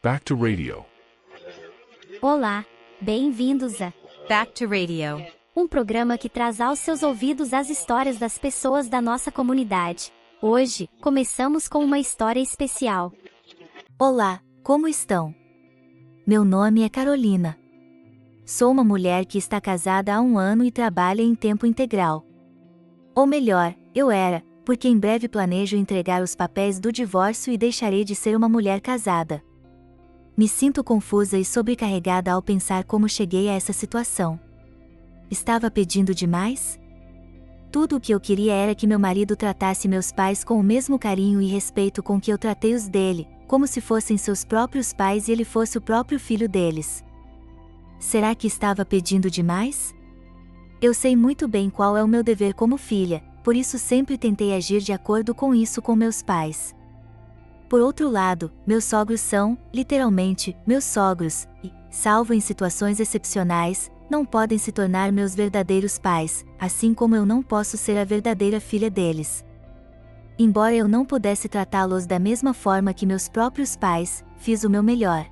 Back to Radio. Olá, bem-vindos a Back to Radio, um programa que traz aos seus ouvidos as histórias das pessoas da nossa comunidade. Hoje, começamos com uma história especial. Olá, como estão? Meu nome é Carolina. Sou uma mulher que está casada há 1 ano e trabalha em tempo integral. Ou melhor, eu era, porque em breve planejo entregar os papéis do divórcio e deixarei de ser uma mulher casada. Me sinto confusa e sobrecarregada ao pensar como cheguei a essa situação. Estava pedindo demais? Tudo o que eu queria era que meu marido tratasse meus pais com o mesmo carinho e respeito com que eu tratei os dele, como se fossem seus próprios pais e ele fosse o próprio filho deles. Será que estava pedindo demais? Eu sei muito bem qual é o meu dever como filha, por isso sempre tentei agir de acordo com isso com meus pais. Por outro lado, meus sogros são, literalmente, meus sogros, e, salvo em situações excepcionais, não podem se tornar meus verdadeiros pais, assim como eu não posso ser a verdadeira filha deles. Embora eu não pudesse tratá-los da mesma forma que meus próprios pais, fiz o meu melhor.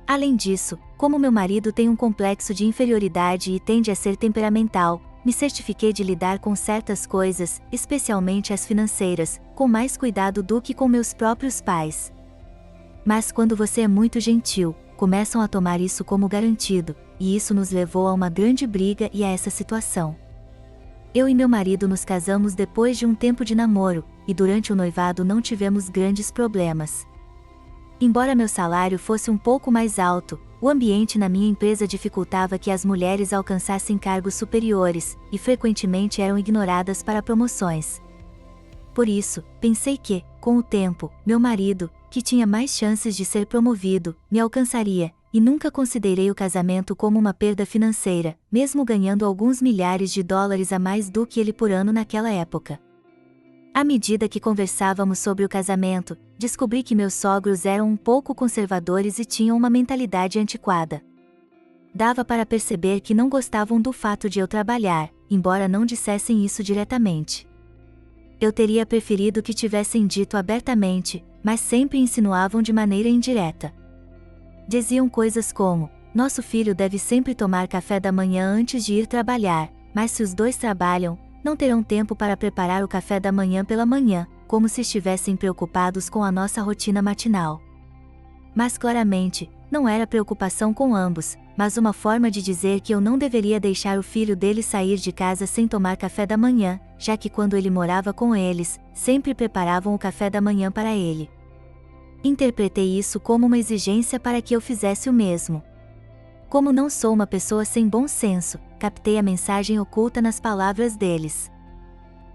Além disso, como meu marido tem um complexo de inferioridade e tende a ser temperamental, me certifiquei de lidar com certas coisas, especialmente as financeiras, com mais cuidado do que com meus próprios pais. Mas quando você é muito gentil, começam a tomar isso como garantido, e isso nos levou a uma grande briga e a essa situação. Eu e meu marido nos casamos depois de um tempo de namoro, e durante o noivado não tivemos grandes problemas. Embora meu salário fosse um pouco mais alto, o ambiente na minha empresa dificultava que as mulheres alcançassem cargos superiores, e frequentemente eram ignoradas para promoções. Por isso, pensei que, com o tempo, meu marido, que tinha mais chances de ser promovido, me alcançaria, e nunca considerei o casamento como uma perda financeira, mesmo ganhando alguns milhares de dólares a mais do que ele por ano naquela época. À medida que conversávamos sobre o casamento, descobri que meus sogros eram um pouco conservadores e tinham uma mentalidade antiquada. Dava para perceber que não gostavam do fato de eu trabalhar, embora não dissessem isso diretamente. Eu teria preferido que tivessem dito abertamente, mas sempre insinuavam de maneira indireta. Diziam coisas como: nosso filho deve sempre tomar café da manhã antes de ir trabalhar, mas se os dois trabalham, não terão tempo para preparar o café da manhã pela manhã, como se estivessem preocupados com a nossa rotina matinal. Mas claramente, não era preocupação com ambos, mas uma forma de dizer que eu não deveria deixar o filho deles sair de casa sem tomar café da manhã, já que quando ele morava com eles, sempre preparavam o café da manhã para ele. Interpretei isso como uma exigência para que eu fizesse o mesmo. Como não sou uma pessoa sem bom senso, captei a mensagem oculta nas palavras deles.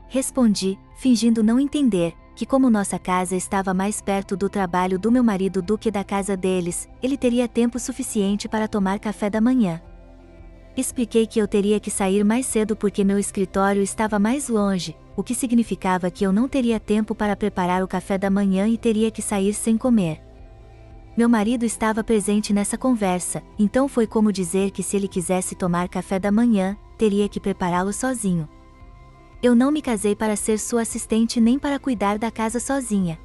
Respondi, fingindo não entender, que como nossa casa estava mais perto do trabalho do meu marido do que da casa deles, ele teria tempo suficiente para tomar café da manhã. Expliquei que eu teria que sair mais cedo porque meu escritório estava mais longe, o que significava que eu não teria tempo para preparar o café da manhã e teria que sair sem comer. Meu marido estava presente nessa conversa, então foi como dizer que se ele quisesse tomar café da manhã, teria que prepará-lo sozinho. Eu não me casei para ser sua assistente nem para cuidar da casa sozinha.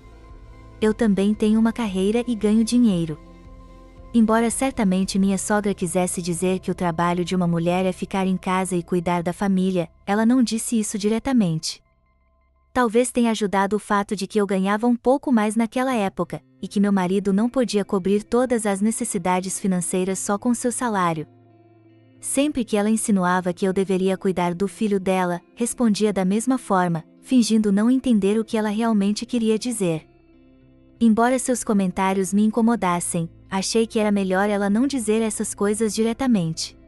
Eu também tenho uma carreira e ganho dinheiro. Embora certamente minha sogra quisesse dizer que o trabalho de uma mulher é ficar em casa e cuidar da família, ela não disse isso diretamente. Talvez tenha ajudado o fato de que eu ganhava um pouco mais naquela época, e que meu marido não podia cobrir todas as necessidades financeiras só com seu salário. Sempre que ela insinuava que eu deveria cuidar do filho dela, respondia da mesma forma, fingindo não entender o que ela realmente queria dizer. Embora seus comentários me incomodassem, achei que era melhor ela não dizer essas coisas diretamente.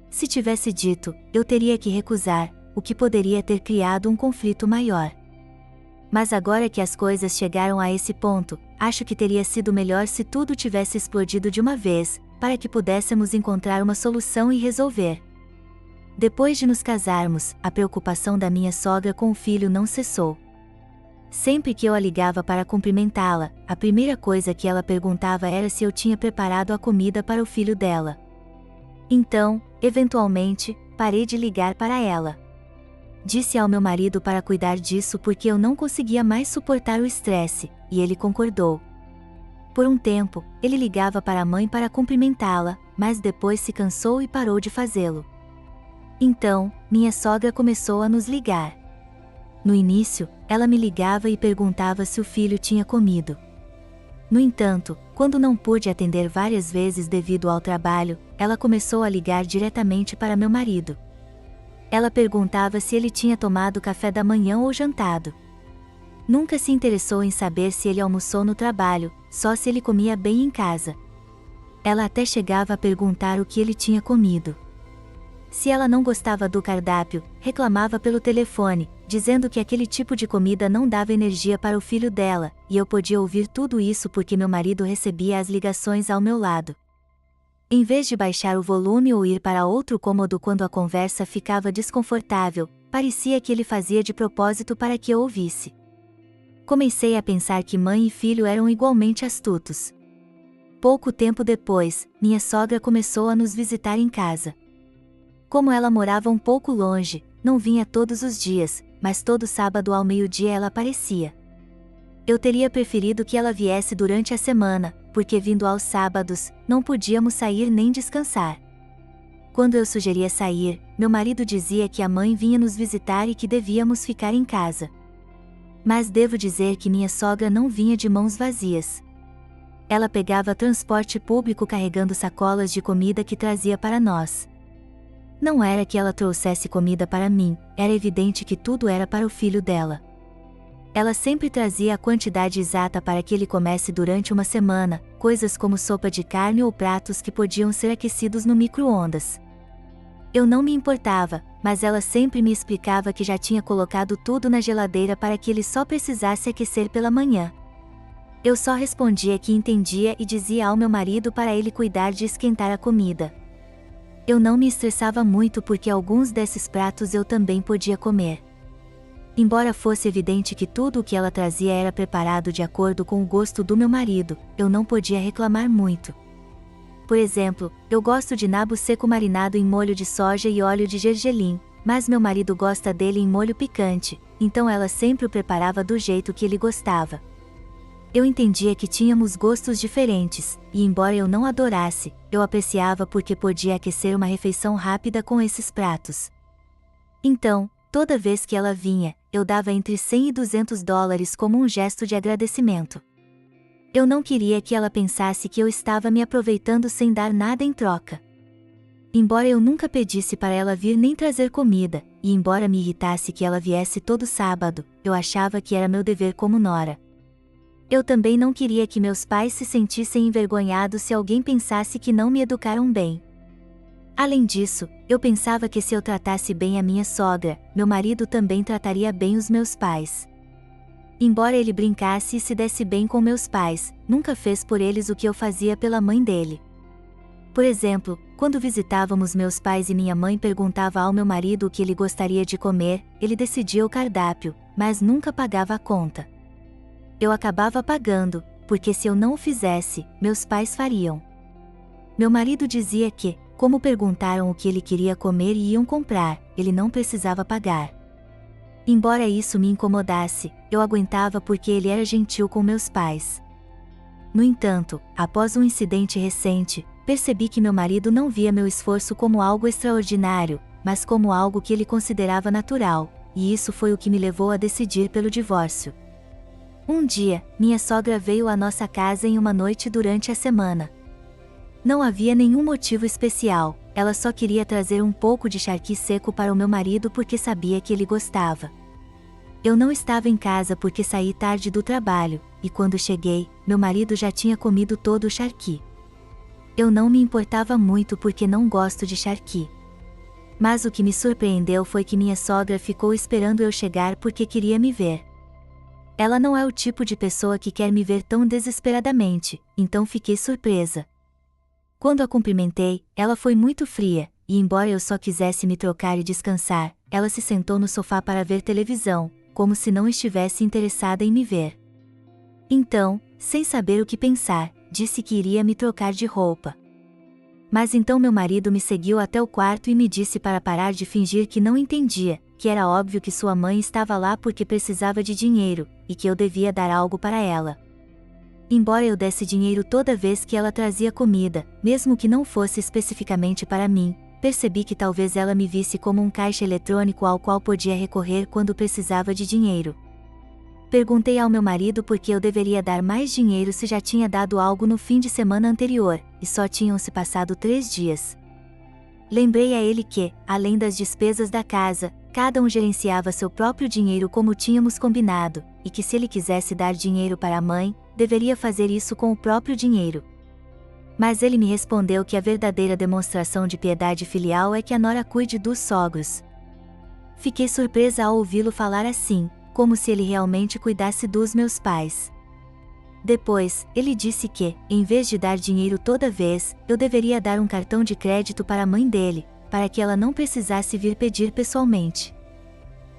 Se tivesse dito, eu teria que recusar, o que poderia ter criado um conflito maior. Mas agora que as coisas chegaram a esse ponto, acho que teria sido melhor se tudo tivesse explodido de uma vez, para que pudéssemos encontrar uma solução e resolver. Depois de nos casarmos, a preocupação da minha sogra com o filho não cessou. Sempre que eu a ligava para cumprimentá-la, a primeira coisa que ela perguntava era se eu tinha preparado a comida para o filho dela. Então, eventualmente, parei de ligar para ela. Disse ao meu marido para cuidar disso porque eu não conseguia mais suportar o estresse, e ele concordou. Por um tempo, ele ligava para a mãe para cumprimentá-la, mas depois se cansou e parou de fazê-lo. Então, minha sogra começou a nos ligar. No início, ela me ligava e perguntava se o filho tinha comido. No entanto, quando não pude atender várias vezes devido ao trabalho, ela começou a ligar diretamente para meu marido. Ela perguntava se ele tinha tomado café da manhã ou jantado. Nunca se interessou em saber se ele almoçou no trabalho, só se ele comia bem em casa. Ela até chegava a perguntar o que ele tinha comido. Se ela não gostava do cardápio, reclamava pelo telefone, dizendo que aquele tipo de comida não dava energia para o filho dela, e eu podia ouvir tudo isso porque meu marido recebia as ligações ao meu lado. Em vez de baixar o volume ou ir para outro cômodo quando a conversa ficava desconfortável, parecia que ele fazia de propósito para que eu ouvisse. Comecei a pensar que mãe e filho eram igualmente astutos. Pouco tempo depois, minha sogra começou a nos visitar em casa. Como ela morava um pouco longe, não vinha todos os dias, mas todo sábado ao meio-dia ela aparecia. Eu teria preferido que ela viesse durante a semana, porque vindo aos sábados, não podíamos sair nem descansar. Quando eu sugeria sair, meu marido dizia que a mãe vinha nos visitar e que devíamos ficar em casa. Mas devo dizer que minha sogra não vinha de mãos vazias. Ela pegava transporte público carregando sacolas de comida que trazia para nós. Não era que ela trouxesse comida para mim, era evidente que tudo era para o filho dela. Ela sempre trazia a quantidade exata para que ele comesse durante uma semana, coisas como sopa de carne ou pratos que podiam ser aquecidos no micro-ondas. Eu não me importava, mas ela sempre me explicava que já tinha colocado tudo na geladeira para que ele só precisasse aquecer pela manhã. Eu só respondia que entendia e dizia ao meu marido para ele cuidar de esquentar a comida. Eu não me estressava muito porque alguns desses pratos eu também podia comer. Embora fosse evidente que tudo o que ela trazia era preparado de acordo com o gosto do meu marido, eu não podia reclamar muito. Por exemplo, eu gosto de nabo seco marinado em molho de soja e óleo de gergelim, mas meu marido gosta dele em molho picante, então ela sempre o preparava do jeito que ele gostava. Eu entendia que tínhamos gostos diferentes, e embora eu não adorasse, eu apreciava porque podia aquecer uma refeição rápida com esses pratos. Então, toda vez que ela vinha, eu dava entre $100 e $200 como um gesto de agradecimento. Eu não queria que ela pensasse que eu estava me aproveitando sem dar nada em troca. Embora eu nunca pedisse para ela vir nem trazer comida, e embora me irritasse que ela viesse todo sábado, eu achava que era meu dever como nora. Eu também não queria que meus pais se sentissem envergonhados se alguém pensasse que não me educaram bem. Além disso, eu pensava que se eu tratasse bem a minha sogra, meu marido também trataria bem os meus pais. Embora ele brincasse e se desse bem com meus pais, nunca fez por eles o que eu fazia pela mãe dele. Por exemplo, quando visitávamos meus pais e minha mãe perguntava ao meu marido o que ele gostaria de comer, ele decidia o cardápio, mas nunca pagava a conta. Eu acabava pagando, porque se eu não o fizesse, meus pais fariam. Meu marido dizia que, como perguntaram o que ele queria comer e iam comprar, ele não precisava pagar. Embora isso me incomodasse, eu aguentava porque ele era gentil com meus pais. No entanto, após um incidente recente, percebi que meu marido não via meu esforço como algo extraordinário, mas como algo que ele considerava natural, e isso foi o que me levou a decidir pelo divórcio. Um dia, minha sogra veio à nossa casa em uma noite durante a semana. Não havia nenhum motivo especial, ela só queria trazer um pouco de charqui seco para o meu marido porque sabia que ele gostava. Eu não estava em casa porque saí tarde do trabalho, e quando cheguei, meu marido já tinha comido todo o charqui. Eu não me importava muito porque não gosto de charqui. Mas o que me surpreendeu foi que minha sogra ficou esperando eu chegar porque queria me ver. Ela não é o tipo de pessoa que quer me ver tão desesperadamente, então fiquei surpresa. Quando a cumprimentei, ela foi muito fria, e embora eu só quisesse me trocar e descansar, ela se sentou no sofá para ver televisão, como se não estivesse interessada em me ver. Então, sem saber o que pensar, disse que iria me trocar de roupa. Mas então meu marido me seguiu até o quarto e me disse para parar de fingir que não entendia, que era óbvio que sua mãe estava lá porque precisava de dinheiro, e que eu devia dar algo para ela. Embora eu desse dinheiro toda vez que ela trazia comida, mesmo que não fosse especificamente para mim, percebi que talvez ela me visse como um caixa eletrônico ao qual podia recorrer quando precisava de dinheiro. Perguntei ao meu marido por que eu deveria dar mais dinheiro se já tinha dado algo no fim de semana anterior, e só tinham se passado 3 dias. Lembrei a ele que, além das despesas da casa, cada um gerenciava seu próprio dinheiro como tínhamos combinado, e que se ele quisesse dar dinheiro para a mãe, deveria fazer isso com o próprio dinheiro. Mas ele me respondeu que a verdadeira demonstração de piedade filial é que a nora cuide dos sogros. Fiquei surpresa ao ouvi-lo falar assim, como se ele realmente cuidasse dos meus pais. Depois, ele disse que, em vez de dar dinheiro toda vez, eu deveria dar um cartão de crédito para a mãe dele, para que ela não precisasse vir pedir pessoalmente.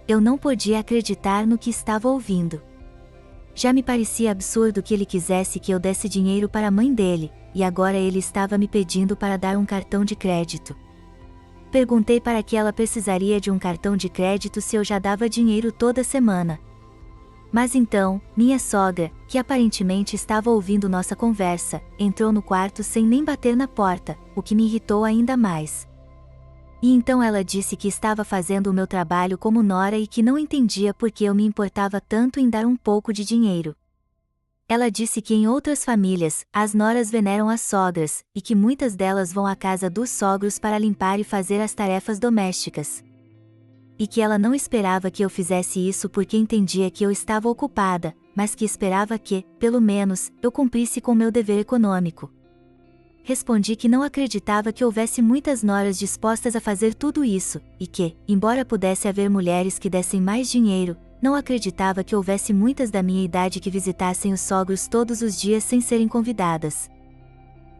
Eu não podia acreditar no que estava ouvindo. Já me parecia absurdo que ele quisesse que eu desse dinheiro para a mãe dele, e agora ele estava me pedindo para dar um cartão de crédito. Perguntei para que ela precisaria de um cartão de crédito se eu já dava dinheiro toda semana. Mas então, minha sogra, que aparentemente estava ouvindo nossa conversa, entrou no quarto sem nem bater na porta, o que me irritou ainda mais. E então ela disse que estava fazendo o meu trabalho como nora e que não entendia por que eu me importava tanto em dar um pouco de dinheiro. Ela disse que em outras famílias, as noras veneram as sogras, e que muitas delas vão à casa dos sogros para limpar e fazer as tarefas domésticas. E que ela não esperava que eu fizesse isso porque entendia que eu estava ocupada, mas que esperava que, pelo menos, eu cumprisse com meu dever econômico. Respondi que não acreditava que houvesse muitas noras dispostas a fazer tudo isso, e que, embora pudesse haver mulheres que dessem mais dinheiro, não acreditava que houvesse muitas da minha idade que visitassem os sogros todos os dias sem serem convidadas.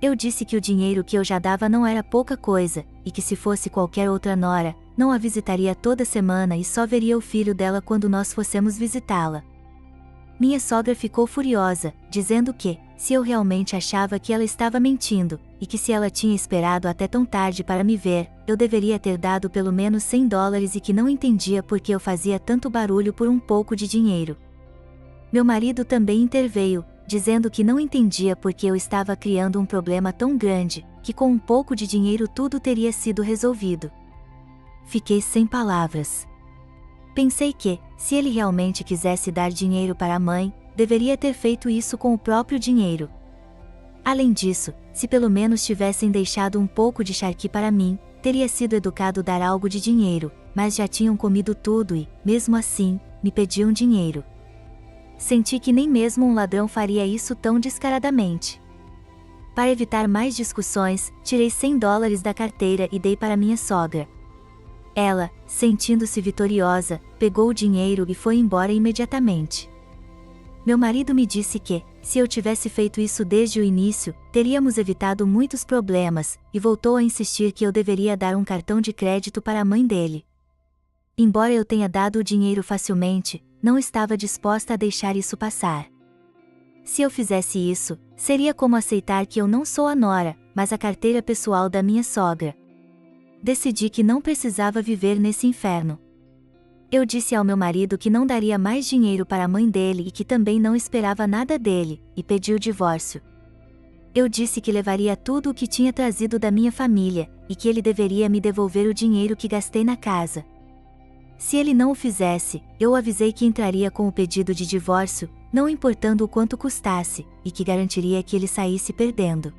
Eu disse que o dinheiro que eu já dava não era pouca coisa, e que se fosse qualquer outra nora, não a visitaria toda semana e só veria o filho dela quando nós fossemos visitá-la. Minha sogra ficou furiosa, dizendo que, se eu realmente achava que ela estava mentindo, e que se ela tinha esperado até tão tarde para me ver, eu deveria ter dado pelo menos $100 e que não entendia por que eu fazia tanto barulho por um pouco de dinheiro. Meu marido também interveio, dizendo que não entendia por que eu estava criando um problema tão grande, que com um pouco de dinheiro tudo teria sido resolvido. Fiquei sem palavras. Pensei que, se ele realmente quisesse dar dinheiro para a mãe, deveria ter feito isso com o próprio dinheiro. Além disso, se pelo menos tivessem deixado um pouco de charqui para mim, teria sido educado dar algo de dinheiro, mas já tinham comido tudo e, mesmo assim, me pediam dinheiro. Senti que nem mesmo um ladrão faria isso tão descaradamente. Para evitar mais discussões, tirei $100 da carteira e dei para minha sogra. Ela, sentindo-se vitoriosa, pegou o dinheiro e foi embora imediatamente. Meu marido me disse que, se eu tivesse feito isso desde o início, teríamos evitado muitos problemas, e voltou a insistir que eu deveria dar um cartão de crédito para a mãe dele. Embora eu tenha dado o dinheiro facilmente, não estava disposta a deixar isso passar. Se eu fizesse isso, seria como aceitar que eu não sou a nora, mas a carteira pessoal da minha sogra. Decidi que não precisava viver nesse inferno. Eu disse ao meu marido que não daria mais dinheiro para a mãe dele e que também não esperava nada dele, e pedi o divórcio. Eu disse que levaria tudo o que tinha trazido da minha família, e que ele deveria me devolver o dinheiro que gastei na casa. Se ele não o fizesse, eu avisei que entraria com o pedido de divórcio, não importando o quanto custasse, e que garantiria que ele saísse perdendo.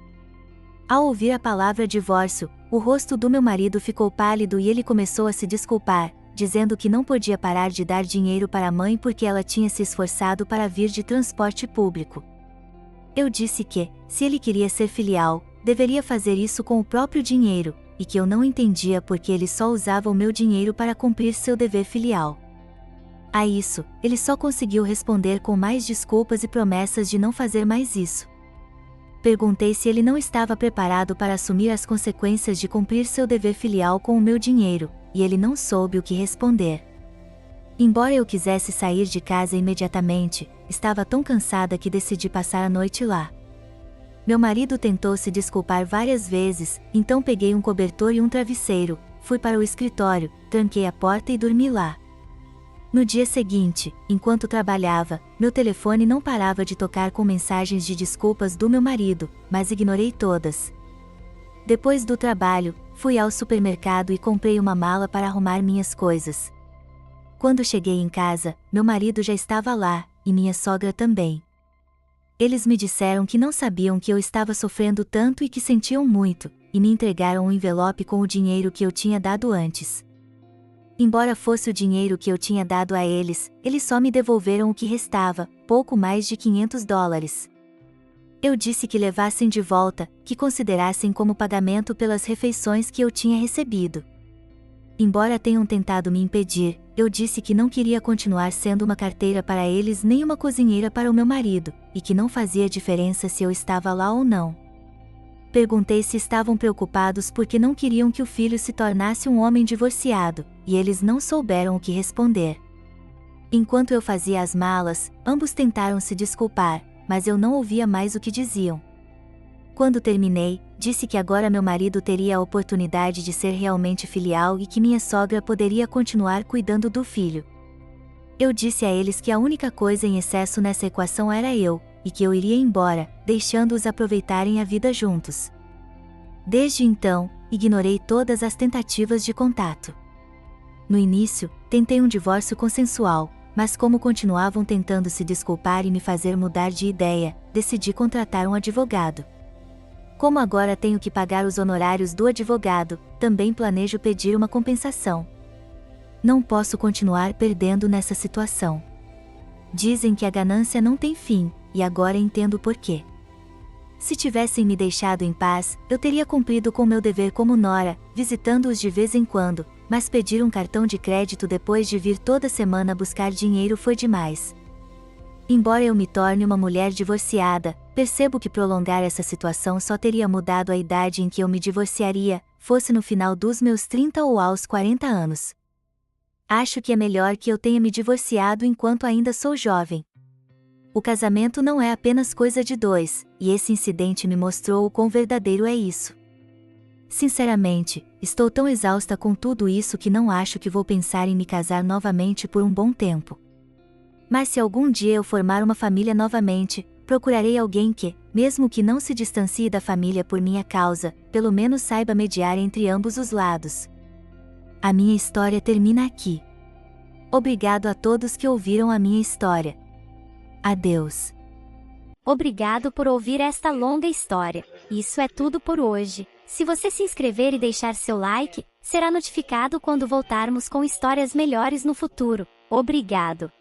Ao ouvir a palavra divórcio, o rosto do meu marido ficou pálido e ele começou a se desculpar, dizendo que não podia parar de dar dinheiro para a mãe porque ela tinha se esforçado para vir de transporte público. Eu disse que, se ele queria ser filial, deveria fazer isso com o próprio dinheiro, e que eu não entendia porque ele só usava o meu dinheiro para cumprir seu dever filial. A isso, ele só conseguiu responder com mais desculpas e promessas de não fazer mais isso. Perguntei se ele não estava preparado para assumir as consequências de cumprir seu dever filial com o meu dinheiro, e ele não soube o que responder. Embora eu quisesse sair de casa imediatamente, estava tão cansada que decidi passar a noite lá. Meu marido tentou se desculpar várias vezes, então peguei um cobertor e um travesseiro, fui para o escritório, tranquei a porta e dormi lá. No dia seguinte, enquanto trabalhava, meu telefone não parava de tocar com mensagens de desculpas do meu marido, mas ignorei todas. Depois do trabalho, fui ao supermercado e comprei uma mala para arrumar minhas coisas. Quando cheguei em casa, meu marido já estava lá, e minha sogra também. Eles me disseram que não sabiam que eu estava sofrendo tanto e que sentiam muito, e me entregaram um envelope com o dinheiro que eu tinha dado antes. Embora fosse o dinheiro que eu tinha dado a eles, eles só me devolveram o que restava, pouco mais de $500. Eu disse que levassem de volta, que considerassem como pagamento pelas refeições que eu tinha recebido. Embora tenham tentado me impedir, eu disse que não queria continuar sendo uma carteira para eles nem uma cozinheira para o meu marido, e que não fazia diferença se eu estava lá ou não. Perguntei se estavam preocupados porque não queriam que o filho se tornasse um homem divorciado, e eles não souberam o que responder. Enquanto eu fazia as malas, ambos tentaram se desculpar, mas eu não ouvia mais o que diziam. Quando terminei, disse que agora meu marido teria a oportunidade de ser realmente filial e que minha sogra poderia continuar cuidando do filho. Eu disse a eles que a única coisa em excesso nessa equação era eu, e que eu iria embora, deixando-os aproveitarem a vida juntos. Desde então, ignorei todas as tentativas de contato. No início, tentei um divórcio consensual, mas como continuavam tentando se desculpar e me fazer mudar de ideia, decidi contratar um advogado. Como agora tenho que pagar os honorários do advogado, também planejo pedir uma compensação. Não posso continuar perdendo nessa situação. Dizem que a ganância não tem fim, e agora entendo por quê. Se tivessem me deixado em paz, eu teria cumprido com meu dever como nora, visitando-os de vez em quando, mas pedir um cartão de crédito depois de vir toda semana buscar dinheiro foi demais. Embora eu me torne uma mulher divorciada, percebo que prolongar essa situação só teria mudado a idade em que eu me divorciaria, fosse no final dos meus 30 ou aos 40 anos. Acho que é melhor que eu tenha me divorciado enquanto ainda sou jovem. O casamento não é apenas coisa de dois, e esse incidente me mostrou o quão verdadeiro é isso. Sinceramente, estou tão exausta com tudo isso que não acho que vou pensar em me casar novamente por um bom tempo. Mas se algum dia eu formar uma família novamente, procurarei alguém que, mesmo que não se distancie da família por minha causa, pelo menos saiba mediar entre ambos os lados. A minha história termina aqui. Obrigado a todos que ouviram a minha história. Adeus. Obrigado por ouvir esta longa história. Isso é tudo por hoje. Se você se inscrever e deixar seu like, será notificado quando voltarmos com histórias melhores no futuro. Obrigado.